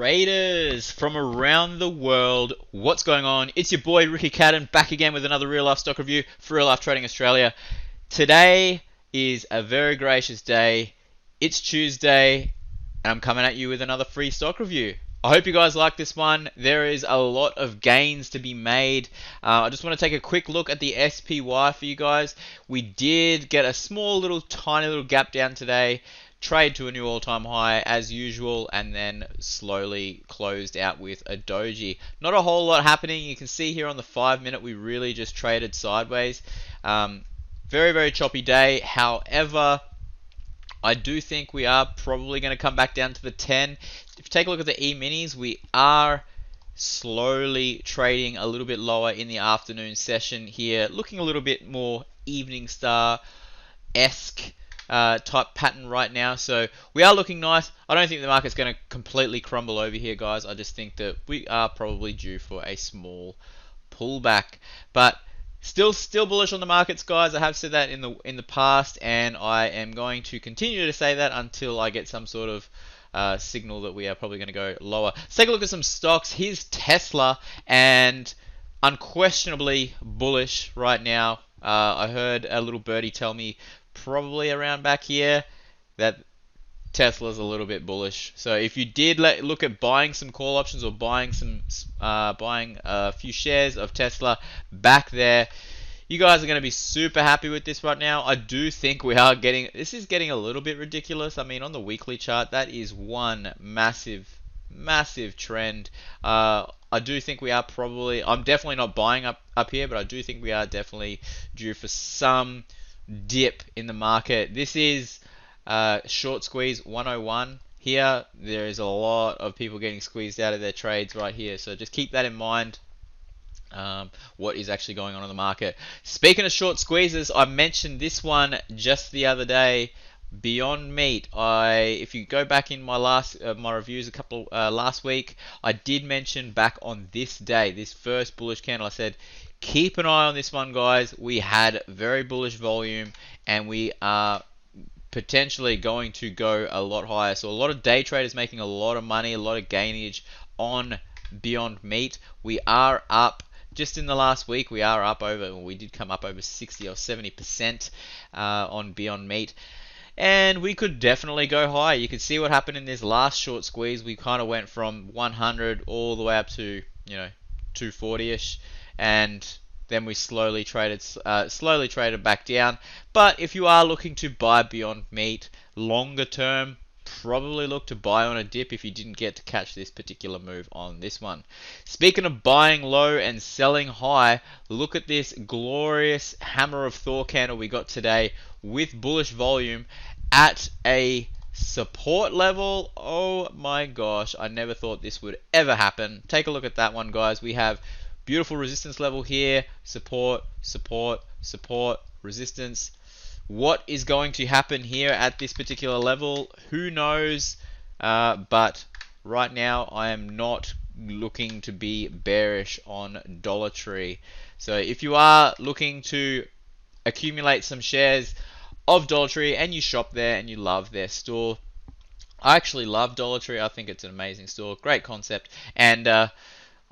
Traders from around the world, what's going on? It's your boy Ricky Cadan back again with another real life stock review for Real Life Trading Australia. Today is a very gracious day. It's Tuesday and I'm coming at you with another free stock review. I hope you guys like this one. There is a lot of gains to be made. I just want to take a quick look at the SPY for you guys. We did get a tiny little gap down today. Trade to a new all-time high as usual, and then slowly closed out with a doji. Not a whole lot happening. You can see here on the 5-minute we really just traded sideways. Very, very choppy day. However, I do think we are probably going to come back down to the 10. If you take a look at the E-minis, we are slowly trading a little bit lower in the afternoon session here, looking a little bit more evening star-esque type pattern right now. So we are looking nice. I don't think the market's going to completely crumble over here, guys. I just think that we are probably due for a small pullback, but still bullish on the markets, guys. I have said that in the past, and I am going to continue to say that until I get some sort of signal that we are probably going to go lower. Let's take a look at some stocks. Here's Tesla, and unquestionably bullish right now. I heard a little birdie tell me probably around back here that Tesla's a little bit bullish. So if you did look at buying some call options or buying a few shares of Tesla back there, you guys are going to be super happy with this right now. I do think this is getting a little bit ridiculous. I mean, on the weekly chart, that is one massive trend. I do think we are I'm definitely not buying up here, but I do think we are definitely due for some dip in the market. This is short squeeze 101 here. There is a lot of people getting squeezed out of their trades right here, so just keep that in mind. What is actually going on in the market. Speaking of short squeezes, I mentioned this one just the other day, Beyond Meat. If you go back in my reviews last week, I did mention back on this day, this first bullish candle, I said keep an eye on this one, guys. We had very bullish volume and we are potentially going to go a lot higher. So a lot of day traders making a lot of money, a lot of gainage on Beyond Meat. We are up. Just in the last week, we did come up over 60 or 70% on Beyond Meat. And we could definitely go higher. You could see what happened in this last short squeeze. We kind of went from 100 all the way up to 240ish, and then we slowly traded back down. But if you are looking to buy Beyond Meat longer term, probably look to buy on a dip if you didn't get to catch this particular move on this one. Speaking of buying low and selling high, look at this glorious hammer of Thor candle we got today with bullish volume at a support level. Oh my gosh, I never thought this would ever happen. Take a look at that one, guys. We have beautiful resistance level here, support, resistance. What is going to happen here at this particular level? Who knows? But right now, I am not looking to be bearish on Dollar Tree. So if you are looking to accumulate some shares of Dollar Tree and you shop there and you love their store, I actually love Dollar Tree. I think it's an amazing store, great concept, and I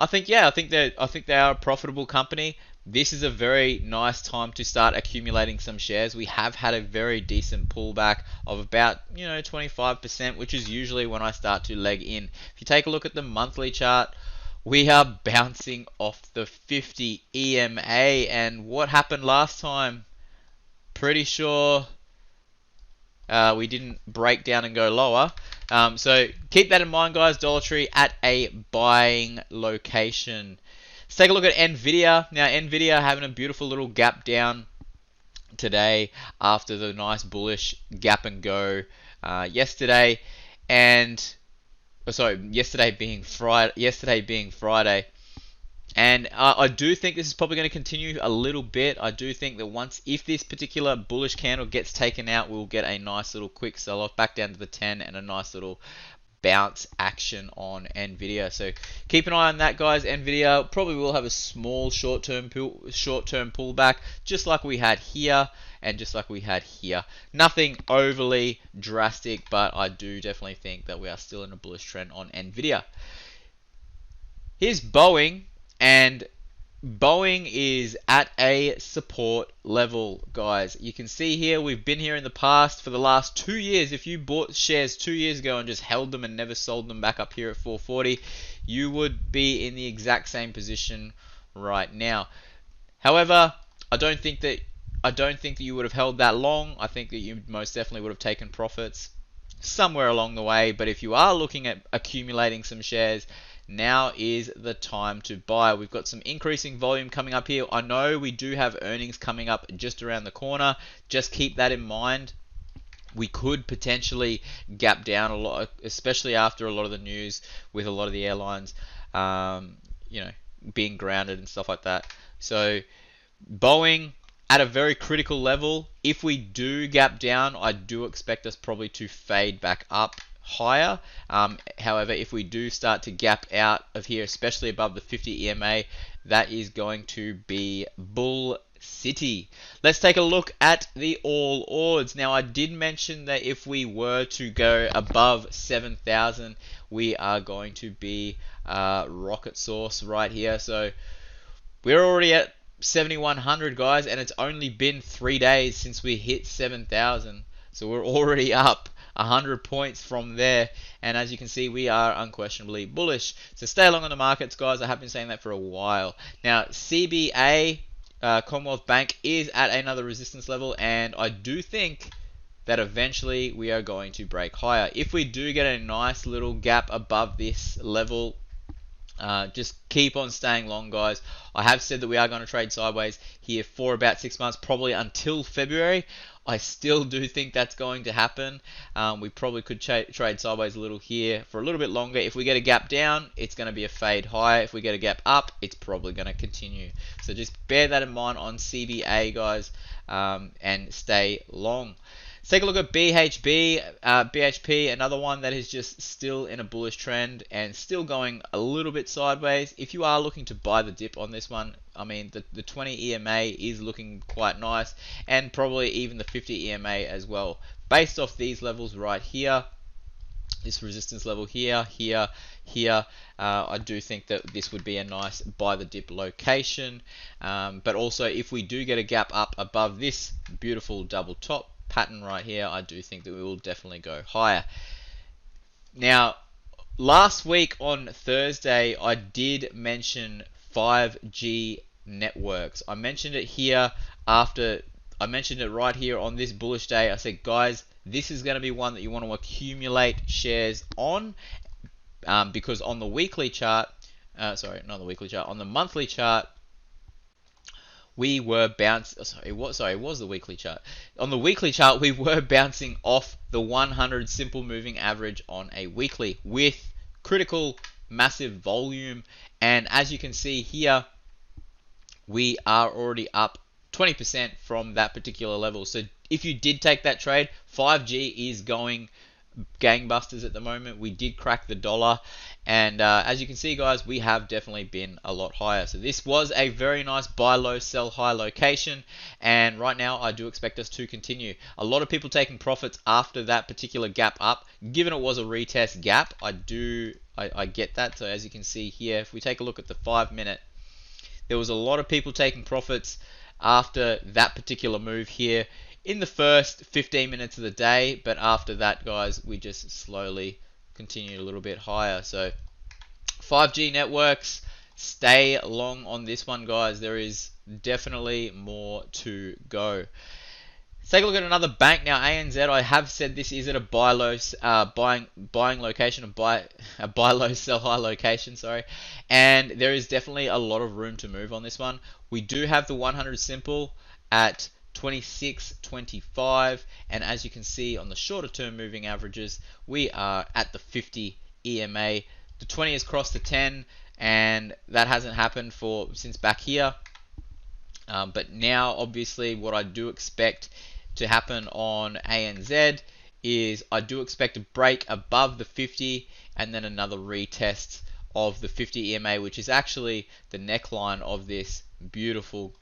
think they are a profitable company. This is a very nice time to start accumulating some shares. We have had a very decent pullback of about 25%, which is usually when I start to leg in. If you take a look at the monthly chart, we are bouncing off the 50 EMA, and what happened last time? Pretty sure we didn't break down and go lower. So keep that in mind, guys. Dollar Tree at a buying location. Let's take a look at NVDA. Now, NVDA having a beautiful little gap down today after the nice bullish gap and go yesterday, and yesterday being Friday. And I do think this is probably going to continue a little bit. I do think that if this particular bullish candle gets taken out, we'll get a nice little quick sell-off back down to the 10 and a nice little bounce action on NVDA. So keep an eye on that, guys. NVDA probably will have a small short-term pullback, just like we had here and just like we had here. Nothing overly drastic, but I do definitely think that we are still in a bullish trend on NVIDIA. Here's Boeing, and Boeing is at a support level, guys. You can see here, we've been here in the past for the last 2 years. If you bought shares 2 years ago and just held them and never sold them back up here at 440, you would be in the exact same position right now. However, I don't think that you would have held that long. I think that you most definitely would have taken profits somewhere along the way. But if you are looking at accumulating some shares, now is the time to buy. We've got some increasing volume coming up here. I know we do have earnings coming up just around the corner. Just keep that in mind. We could potentially gap down a lot, especially after a lot of the news with a lot of the airlines, being grounded and stuff like that. So Boeing at a very critical level. If we do gap down, I do expect us probably to fade back up higher. However, if we do start to gap out of here, especially above the 50 EMA, that is going to be bull city. Let's take a look at the all odds. Now, I did mention that if we were to go above 7,000, we are going to be rocket sauce right here. So we're already at 7,100, guys, and it's only been 3 days since we hit 7,000. So we're already up 100 points from there, and as you can see, we are unquestionably bullish. So stay along on the markets, guys. I have been saying that for a while. Now, CBA, Commonwealth Bank, is at another resistance level, and I do think that eventually we are going to break higher. If we do get a nice little gap above this level, just keep on staying long, guys. I have said that we are going to trade sideways here for about 6 months, probably until February. I still do think that's going to happen. We probably could trade sideways a little here for a little bit longer. If we get a gap down, it's going to be a fade higher. If we get a gap up, it's probably going to continue. So just bear that in mind on CBA, guys, and stay long. Let's take a look at BHP, another one that is just still in a bullish trend and still going a little bit sideways. If you are looking to buy the dip on this one, I mean, the 20 EMA is looking quite nice, and probably even the 50 EMA as well. Based off these levels right here, this resistance level here, I do think that this would be a nice buy the dip location. But also, if we do get a gap up above this beautiful double top pattern right here, I do think that we will definitely go higher. Now, last week on Thursday, I did mention 5G networks. I mentioned it here after I mentioned it right here on this bullish day. I said, guys, this is going to be one that you want to accumulate shares on, because on the weekly chart, on the monthly chart, we were bouncing. It was the weekly chart. On the weekly chart, we were bouncing off the 100 simple moving average on a weekly with critical massive volume. And as you can see here, we are already up 20% from that particular level. So if you did take that trade, 5G is going gangbusters at the moment. We did crack the dollar, and as you can see, guys, we have definitely been a lot higher. So this was a very nice buy low sell high location, and right now I do expect us to continue. A lot of people taking profits after that particular gap up, given it was a retest gap. I get that. So as you can see here, if we take a look at the 5 minute, there was a lot of people taking profits after that particular move here in the first 15 minutes of the day, but after that, guys, we just slowly continued a little bit higher. So 5G networks, stay long on this one, guys. There is definitely more to go. Let's take a look at another bank now. ANZ, I have said this is at a buy low buying location, a buy low sell high location, sorry. And there is definitely a lot of room to move on this one. We do have the 100 simple at 26.25, and as you can see on the shorter term moving averages, we are at the 50 EMA. The 20 has crossed the 10, and that hasn't happened since back here. But now, obviously, what I do expect to happen on ANZ is I do expect a break above the 50 and then another retest of the 50 EMA, which is actually the neckline of this beautiful,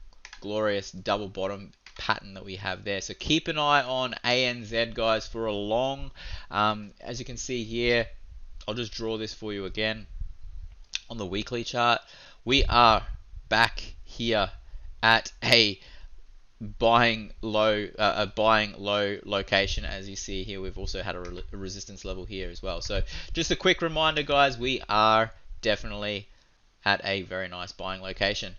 glorious double bottom pattern that we have there. So keep an eye on ANZ, guys, for a long. As you can see here, I'll just draw this for you again on the weekly chart. We are back here at a buying low location. As you see here, we've also had a resistance level here as well. So just a quick reminder, guys, we are definitely at a very nice buying location.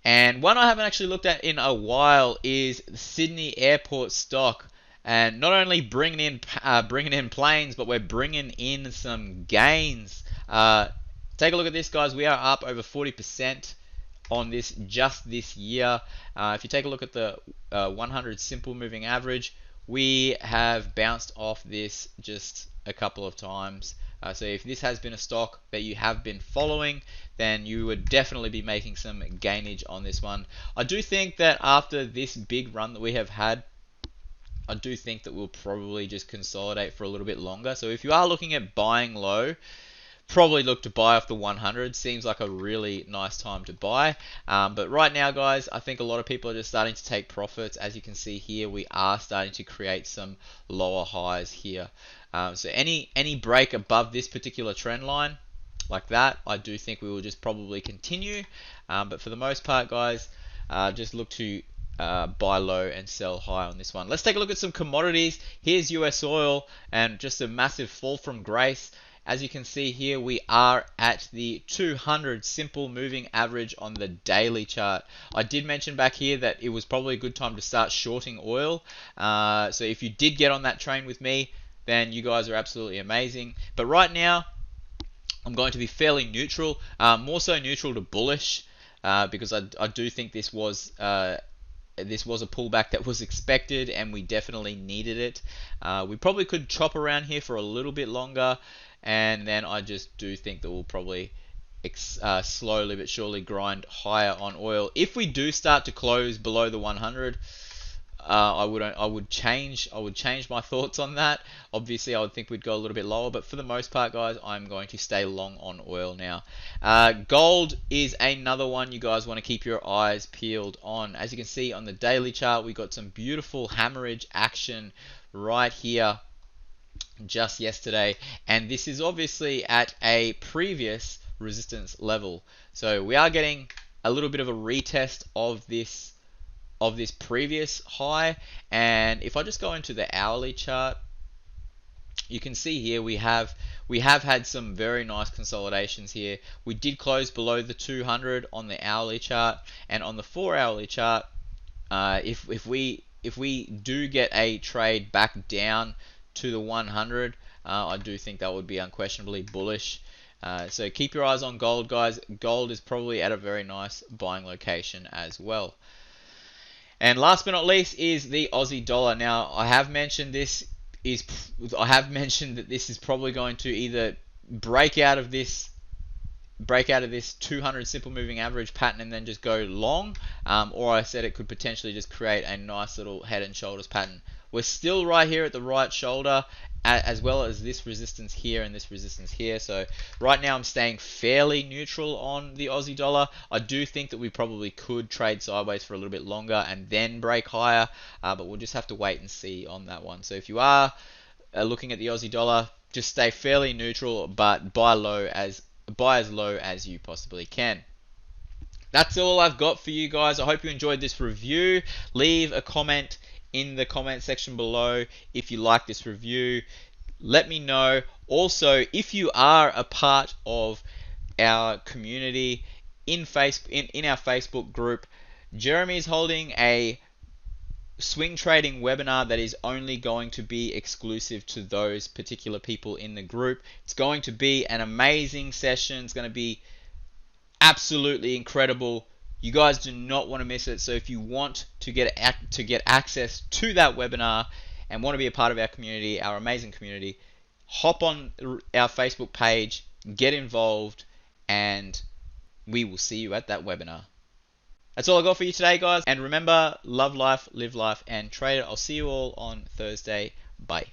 And one I haven't actually looked at in a while is Sydney Airport stock. And not only bringing in planes, but we're bringing in some gains. Take a look at this, guys. We are up over 40% on this just this year. If you take a look at the 100 simple moving average, we have bounced off this just a couple of times. So if this has been a stock that you have been following, then you would definitely be making some gainage on this one. I do think that after this big run that we have had, I do think that we'll probably just consolidate for a little bit longer. So if you are looking at buying low, probably look to buy off the 100. Seems like a really nice time to buy. But right now, guys, I think a lot of people are just starting to take profits. As you can see here, we are starting to create some lower highs here. So any break above this particular trend line, like that, I do think we will just probably continue. But for the most part, guys, just look to buy low and sell high on this one. Let's take a look at some commodities. Here's US oil, and just a massive fall from grace. As you can see here, we are at the 200 simple moving average on the daily chart. I did mention back here that it was probably a good time to start shorting oil. So if you did get on that train with me, then you guys are absolutely amazing. But right now, I'm going to be fairly neutral, more so neutral to bullish, because I do think this was a pullback that was expected, and we definitely needed it. We probably could chop around here for a little bit longer, and then I just do think that we'll probably slowly but surely grind higher on oil. If we do start to close below the 100, I would change my thoughts on that. Obviously, I would think we'd go a little bit lower, but for the most part, guys, I'm going to stay long on oil now. Gold is another one you guys want to keep your eyes peeled on. As you can see on the daily chart, we got some beautiful hammerage action right here just yesterday, and this is obviously at a previous resistance level. So we are getting a little bit of a retest of this previous high. And if I just go into the hourly chart, you can see here we have had some very nice consolidations here. We did close below the 200 on the hourly chart, and on the 4-hourly chart, if we do get a trade back down to the 100, I do think that would be unquestionably bullish. So keep your eyes on gold, guys. Gold is probably at a very nice buying location as well. And last but not least is the Aussie dollar. Now, I have mentioned that this is probably going to either break out of this 200 simple moving average pattern and then just go long, or I said it could potentially just create a nice little head and shoulders pattern. We're still right here at the right shoulder, as well as this resistance here and this resistance here. So right now I'm staying fairly neutral on the Aussie dollar. I do think that we probably could trade sideways for a little bit longer and then break higher, but we'll just have to wait and see on that one. So if you are looking at the Aussie dollar, just stay fairly neutral, but buy as low as you possibly can. That's all I've got for you guys. I hope you enjoyed this review. Leave a comment in the comment section below if you like this review. Let me know. Also, if you are a part of our community in our Facebook group, Jeremy is holding a swing trading webinar that is only going to be exclusive to those particular people in the group. It's going to be an amazing session. It's going to be absolutely incredible. You guys do not want to miss it. So if you want to get access to that webinar and want to be a part of our community, our amazing community, hop on our Facebook page, get involved, and we will see you at that webinar. That's all I got for you today, guys. And remember, love life, live life, and trade it. I'll see you all on Thursday. Bye.